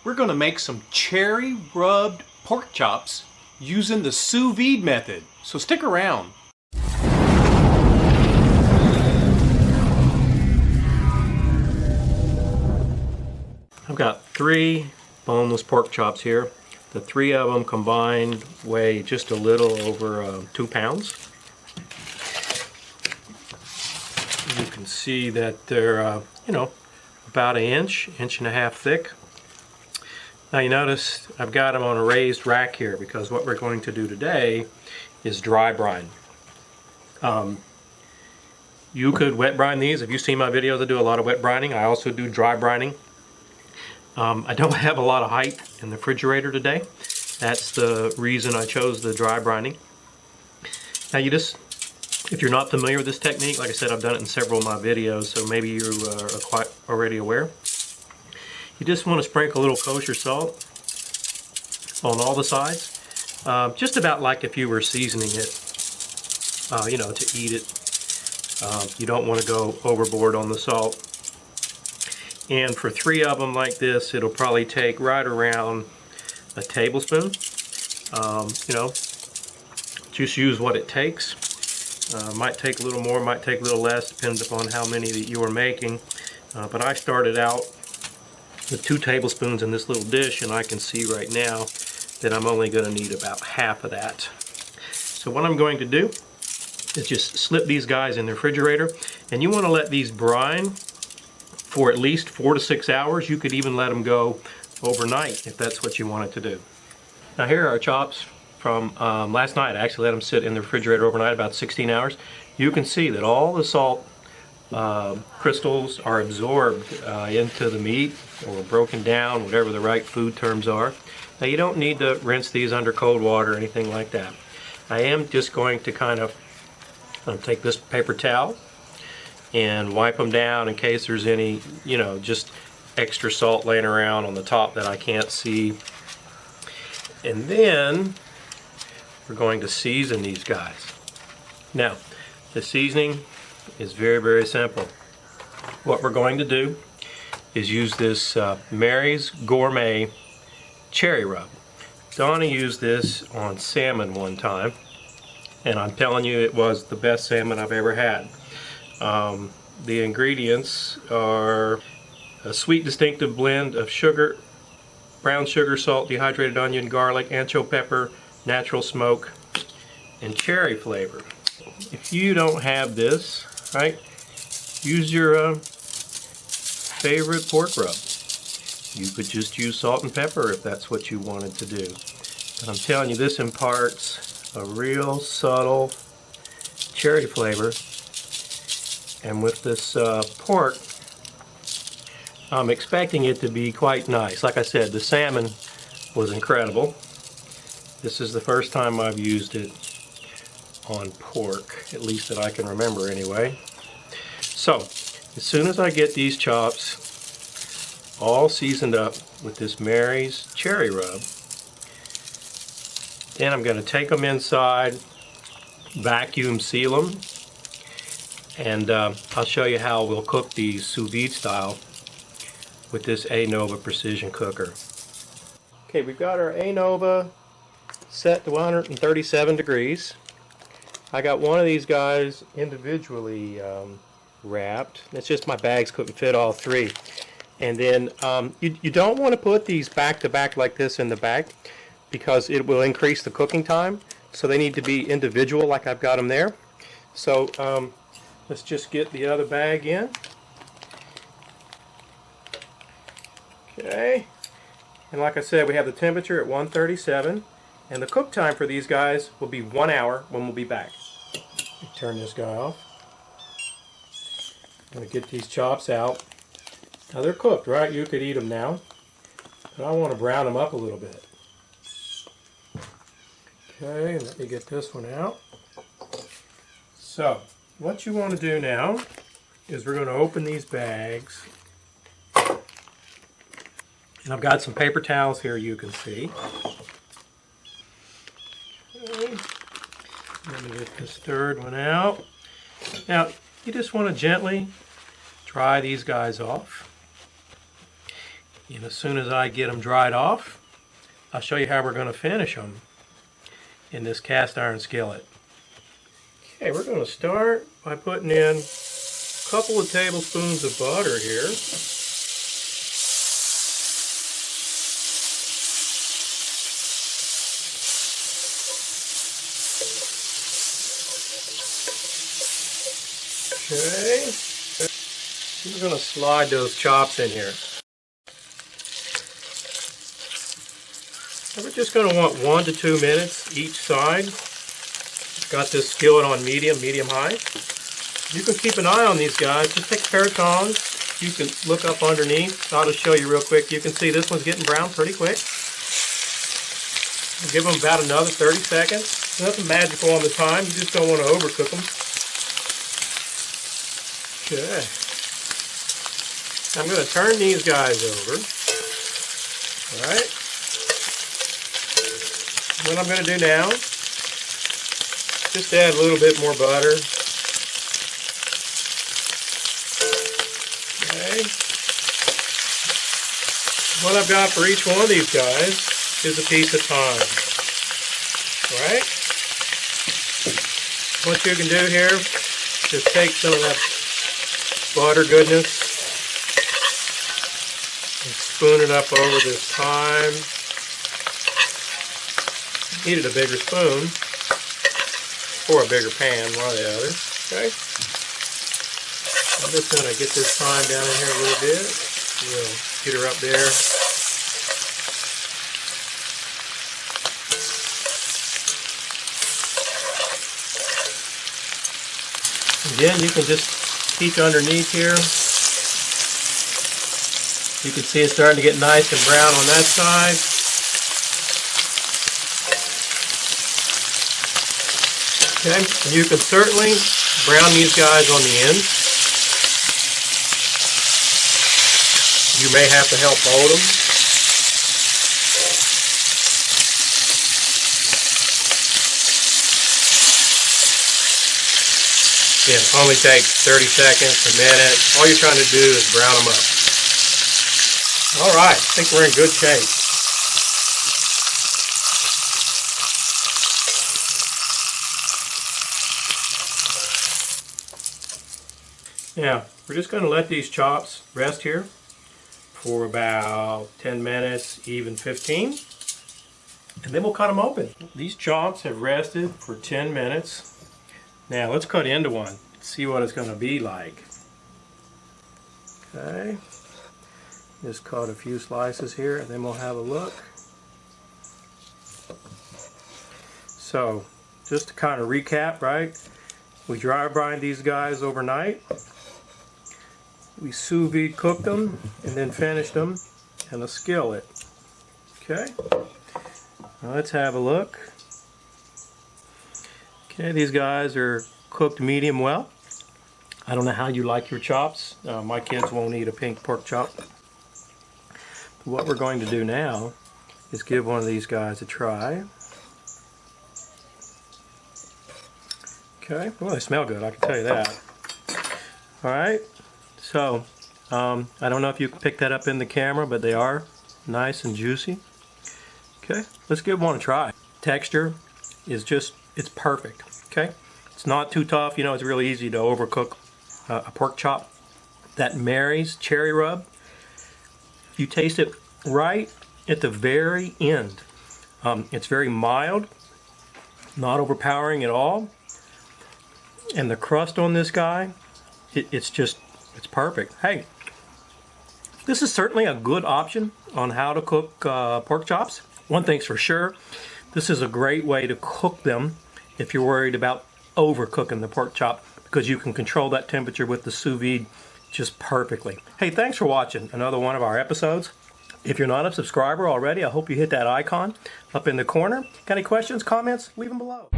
we're going to make some cherry rubbed pork chops using the sous vide method. So stick around. I've got 3 boneless pork chops here. The 3 of them combined weigh just a little over 2 pounds. You can see that they're, about an inch and a half thick. Now you notice I've got them on a raised rack here because what we're going to do today is dry brine. You could wet brine these. If you've seen my videos, I do a lot of wet brining. I also do dry brining. I don't have a lot of height in the refrigerator today. That's the reason I chose the dry brining. Now if you're not familiar with this technique, like I said, I've done it in several of my videos, so maybe you are quite already aware. You just want to sprinkle a little kosher salt on all the sides, just about like if you were seasoning it, to eat it. You don't want to go overboard on the salt. And for 3 of them like this, it'll probably take right around a tablespoon. Just use what it takes. Might take a little more, might take a little less, depending upon how many that you are making. But I started out with 2 tablespoons in this little dish, and I can see right now that I'm only going to need about half of that. So what I'm going to do is just slip these guys in the refrigerator, and you want to let these brine for at least 4 to 6 hours. You could even let them go overnight if that's what you wanted to do. Now here are our chops from last night. I actually let them sit in the refrigerator overnight, about 16 hours. You can see that all the salt crystals are absorbed into the meat or broken down, whatever the right food terms are. Now you don't need to rinse these under cold water or anything like that. I am just going to kind of take this paper towel and wipe them down in case there's any, just extra salt laying around on the top that I can't see. And then we're going to season these guys. Now, the seasoning is very, very simple. What we're going to do is use this Mary's Gourmet Cherry Rub. Donna used this on salmon one time, and I'm telling you, it was the best salmon I've ever had. The ingredients are a sweet, distinctive blend of sugar, brown sugar, salt, dehydrated onion, garlic, ancho pepper, natural smoke, and cherry flavor. If you don't have this, right, use your favorite pork rub. You could just use salt and pepper if that's what you wanted to do. But I'm telling you, this imparts a real subtle cherry flavor. And with this pork, I'm expecting it to be quite nice. Like I said, the salmon was incredible. This is the first time I've used it on pork, at least that I can remember anyway. So, as soon as I get these chops all seasoned up with this Mary's Cherry Rub, then I'm going to take them inside, vacuum seal them, and I'll show you how we'll cook these sous vide style with this Anova Precision Cooker. Okay, we've got our Anova set to 137 degrees. I got one of these guys individually wrapped. It's just my bags couldn't fit all 3. And then you don't want to put these back to back like this in the bag because it will increase the cooking time. So they need to be individual like I've got them there. So let's just get the other bag in. Okay. And like I said, we have the temperature at 137. And the cook time for these guys will be 1 hour when we'll be back. Turn this guy off. I'm going to get these chops out. Now they're cooked, right? You could eat them now. But I want to brown them up a little bit. Okay, let me get this one out. So, what you want to do now is we're going to open these bags. And I've got some paper towels here you can see. Okay. Let me get this third one out. Now, you just want to gently dry these guys off. And as soon as I get them dried off, I'll show you how we're going to finish them in this cast iron skillet. Okay, we're going to start by putting in a couple of tablespoons of butter here. Okay, we're going to slide those chops in here. We're just going to want 1 to 2 minutes each side. Got this skillet on medium high. You can keep an eye on these guys. Just take a pair of tongs. You can look up underneath. I'll just show you real quick. You can see this one's getting brown pretty quick. Give them about another 30 seconds. Nothing magical on the time. You just don't want to overcook them. Okay. I'm going to turn these guys over. All right. What I'm going to do now, just add a little bit more butter. Okay. What I've got for each one of these guys is a piece of thyme. All right. What you can do here, just take some of that butter goodness and spoon it up over this thyme. Needed a bigger spoon or a bigger pan, one or the other. Okay. I'm just going to get this thyme down in here a little bit. We'll get her up there. Again, you can just peek underneath here. You can see it's starting to get nice and brown on that side. Okay, and you can certainly brown these guys on the end. You may have to help hold them. Again, only takes 30 seconds, a minute. All you're trying to do is brown them up. All right, I think we're in good shape. Now, we're just going to let these chops rest here for about 10 minutes, even 15. And then we'll cut them open. These chops have rested for 10 minutes. Now let's cut into one, see what it's going to be like. Okay, just cut a few slices here and then we'll have a look. So, just to kind of recap, right? We dry brine these guys overnight. We sous vide cooked them and then finished them in a skillet. Okay, now let's have a look. Okay, these guys are cooked medium well. I don't know how you like your chops. My kids won't eat a pink pork chop. What we're going to do now is give one of these guys a try. Okay, well, they smell good, I can tell you that. Alright, so I don't know if you can pick that up in the camera, but they are nice and juicy. Okay, let's give one a try. Texture is just, it's perfect. Okay, it's not too tough. You know, it's really easy to overcook a pork chop. That Mary's cherry rub, you taste it right at the very end. It's very mild, not overpowering at all. And the crust on this guy, it's perfect. Hey, this is certainly a good option on how to cook pork chops. One thing's for sure, this is a great way to cook them if you're worried about overcooking the pork chop, because you can control that temperature with the sous vide just perfectly. Hey, thanks for watching another one of our episodes. If you're not a subscriber already, I hope you hit that icon up in the corner. Got any questions, comments? Leave them below.